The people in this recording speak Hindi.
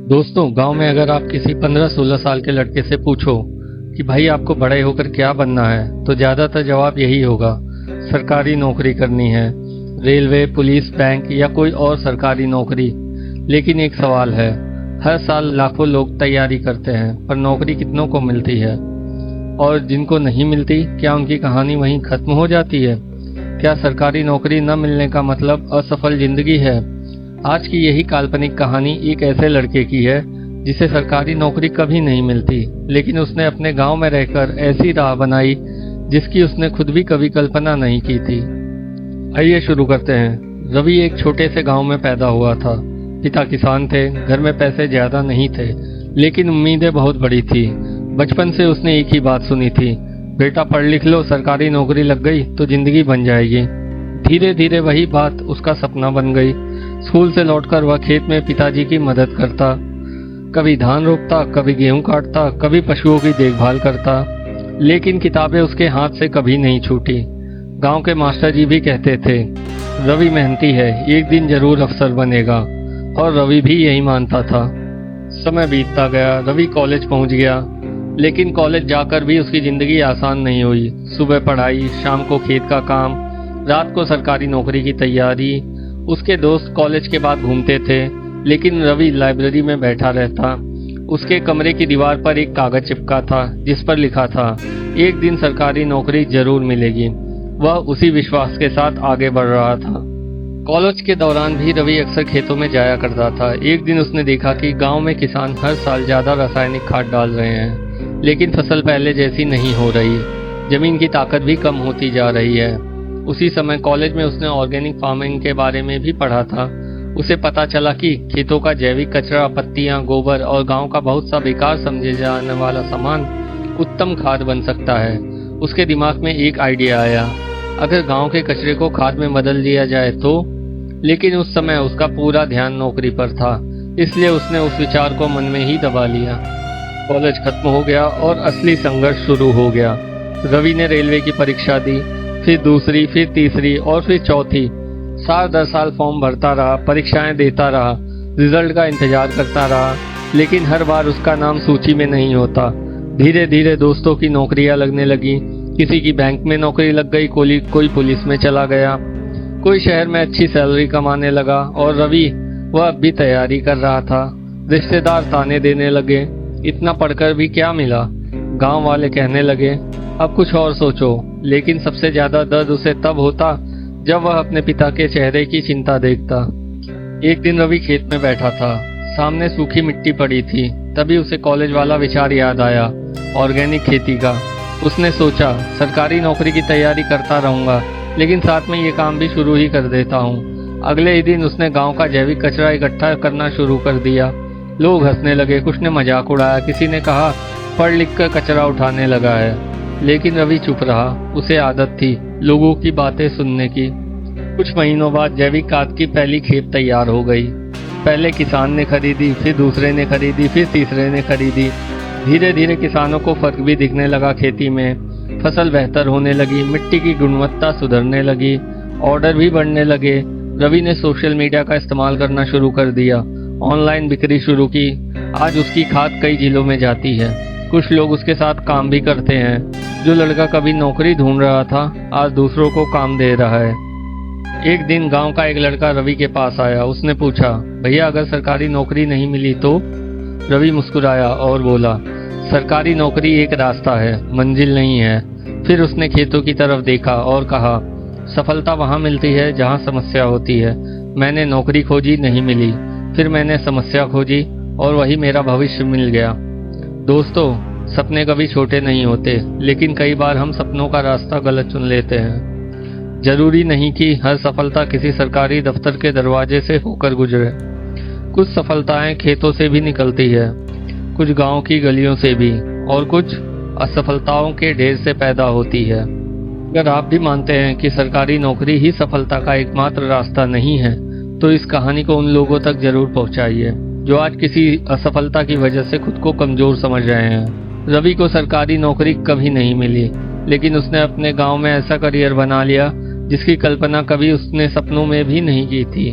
दोस्तों, गांव में अगर आप किसी 15-16 साल के लड़के से पूछो कि भाई आपको बड़े होकर क्या बनना है, तो ज़्यादातर जवाब यही होगा, सरकारी नौकरी करनी है। रेलवे, पुलिस, बैंक या कोई और सरकारी नौकरी। लेकिन एक सवाल है, हर साल लाखों लोग तैयारी करते हैं, पर नौकरी कितनों को मिलती है? और जिनको नहीं मिलती, क्या उनकी कहानी वहीं खत्म हो जाती है? क्या सरकारी नौकरी न मिलने का मतलब असफल जिंदगी है? आज की यही काल्पनिक कहानी एक ऐसे लड़के की है जिसे सरकारी नौकरी कभी नहीं मिलती, लेकिन उसने अपने गांव में रहकर ऐसी राह बनाई जिसकी उसने खुद भी कभी कल्पना नहीं की थी। आइए शुरू करते हैं। रवि एक छोटे से गांव में पैदा हुआ था। पिता किसान थे, घर में पैसे ज्यादा नहीं थे, लेकिन उम्मीदें बहुत बड़ी थी। बचपन से उसने एक ही बात सुनी थी, बेटा पढ़ लिख लो, सरकारी नौकरी लग गई तो जिंदगी बन जाएगी। धीरे धीरे वही बात उसका सपना बन गई। स्कूल से लौटकर वह खेत में पिताजी की मदद करता, कभी धान रोपता, कभी गेहूं काटता, कभी पशुओं की देखभाल करता। लेकिन किताबें उसके हाथ से कभी नहीं छूटी। गांव के मास्टर जी भी कहते थे, रवि मेहनती है, एक दिन जरूर अफसर बनेगा। और रवि भी यही मानता था। समय बीतता गया, रवि कॉलेज पहुंच गया, लेकिन कॉलेज जाकर भी उसकी जिंदगी आसान नहीं हुई। सुबह पढ़ाई, शाम को खेत का काम, रात को सरकारी नौकरी की तैयारी। उसके दोस्त कॉलेज के बाद घूमते थे, लेकिन रवि लाइब्रेरी में बैठा रहता। उसके कमरे की दीवार पर एक कागज चिपका था जिस पर लिखा था, एक दिन सरकारी नौकरी जरूर मिलेगी। वह उसी विश्वास के साथ आगे बढ़ रहा था। कॉलेज के दौरान भी रवि अक्सर खेतों में जाया करता था। एक दिन उसने देखा कि गांव में किसान हर साल ज्यादा रासायनिक खाद डाल रहे हैं, लेकिन फसल पहले जैसी नहीं हो रही। जमीन की ताकत भी कम होती जा रही है। उसी समय कॉलेज में उसने ऑर्गेनिक फार्मिंग के बारे में भी पढ़ा था। उसे पता चला कि खेतों का जैविक कचरा, पत्तियां, गोबर और गांव का बहुत सा बेकार समझे जाने वाला सामान उत्तम खाद बन सकता है। उसके दिमाग में एक आइडिया आया, अगर गांव के कचरे को खाद में बदल दिया जाए तो। लेकिन उस समय उसका पूरा ध्यान नौकरी पर था, इसलिए उसने उस विचार को मन में ही दबा लिया। कॉलेज खत्म हो गया और असली संघर्ष शुरू हो गया। रवि ने रेलवे की परीक्षा दी, फिर दूसरी, फिर तीसरी और फिर चौथी। साल दर साल फॉर्म भरता रहा, परीक्षाएं देता रहा, रिजल्ट का इंतजार करता रहा, लेकिन हर बार उसका नाम सूची में नहीं होता। धीरे धीरे दोस्तों की नौकरियां लगने लगी। किसी की बैंक में नौकरी लग गई, कोई पुलिस में चला गया, कोई शहर में अच्छी सैलरी कमाने लगा। और रवि, वह अब भी तैयारी कर रहा था। रिश्तेदार ताने देने लगे, इतना पढ़कर भी क्या मिला। गांव वाले कहने लगे, अब कुछ और सोचो। लेकिन सबसे ज्यादा दर्द उसे तब होता जब वह अपने पिता के चेहरे की चिंता देखता। एक दिन रवि खेत में बैठा था, सामने सूखी मिट्टी पड़ी थी। तभी उसे कॉलेज वाला विचार याद आया, ऑर्गेनिक खेती का। उसने सोचा, सरकारी नौकरी की तैयारी करता रहूंगा, लेकिन साथ में ये काम भी शुरू ही कर देता हूँ। अगले ही दिन उसने गांव का जैविक कचरा इकट्ठा करना शुरू कर दिया। लोग हंसने लगे, कुछ ने मजाक उड़ाया, किसी ने कहा पढ़ लिख कर कचरा उठाने लगा है। लेकिन रवि चुप रहा। उसे आदत थी लोगों की बातें सुनने की। कुछ महीनों बाद जैविक खाद की पहली खेप तैयार हो गई। पहले किसान ने खरीदी, फिर दूसरे ने खरीदी, फिर तीसरे ने खरीदी। धीरे धीरे किसानों को फर्क भी दिखने लगा खेती में। फसल बेहतर होने लगी, मिट्टी की गुणवत्ता सुधरने लगी, ऑर्डर भी बढ़ने लगे। रवि ने सोशल मीडिया का इस्तेमाल करना शुरू कर दिया, ऑनलाइन बिक्री शुरू की। आज उसकी खाद कई जिलों में जाती है। कुछ लोग उसके साथ काम भी करते हैं। जो लड़का कभी नौकरी ढूंढ रहा था, आज दूसरों को काम दे रहा है। एक दिन गांव का एक लड़का रवि के पास आया। उसने पूछा, भैया अगर सरकारी नौकरी नहीं मिली तो? रवि मुस्कुराया और बोला, सरकारी नौकरी एक रास्ता है, मंजिल नहीं है। फिर उसने खेतों की तरफ देखा और कहा, सफलता वहां मिलती है जहां समस्या होती है। मैंने नौकरी खोजी, नहीं मिली। फिर मैंने समस्या खोजी और वही मेरा भविष्य मिल गया। दोस्तों, सपने कभी छोटे नहीं होते, लेकिन कई बार हम सपनों का रास्ता गलत चुन लेते हैं। जरूरी नहीं कि हर सफलता किसी सरकारी दफ्तर के दरवाजे से होकर गुजरे। कुछ सफलताएं खेतों से भी निकलती है, कुछ गांव की गलियों से भी, और कुछ असफलताओं के ढेर से पैदा होती है। अगर आप भी मानते हैं कि सरकारी नौकरी ही सफलता का एकमात्र रास्ता नहीं है, तो इस कहानी को उन लोगों तक जरूर पहुंचाइए जो आज किसी असफलता की वजह से खुद को कमजोर समझ रहे हैं। रवि को सरकारी नौकरी कभी नहीं मिली, लेकिन उसने अपने गांव में ऐसा करियर बना लिया जिसकी कल्पना कभी उसने सपनों में भी नहीं की थी।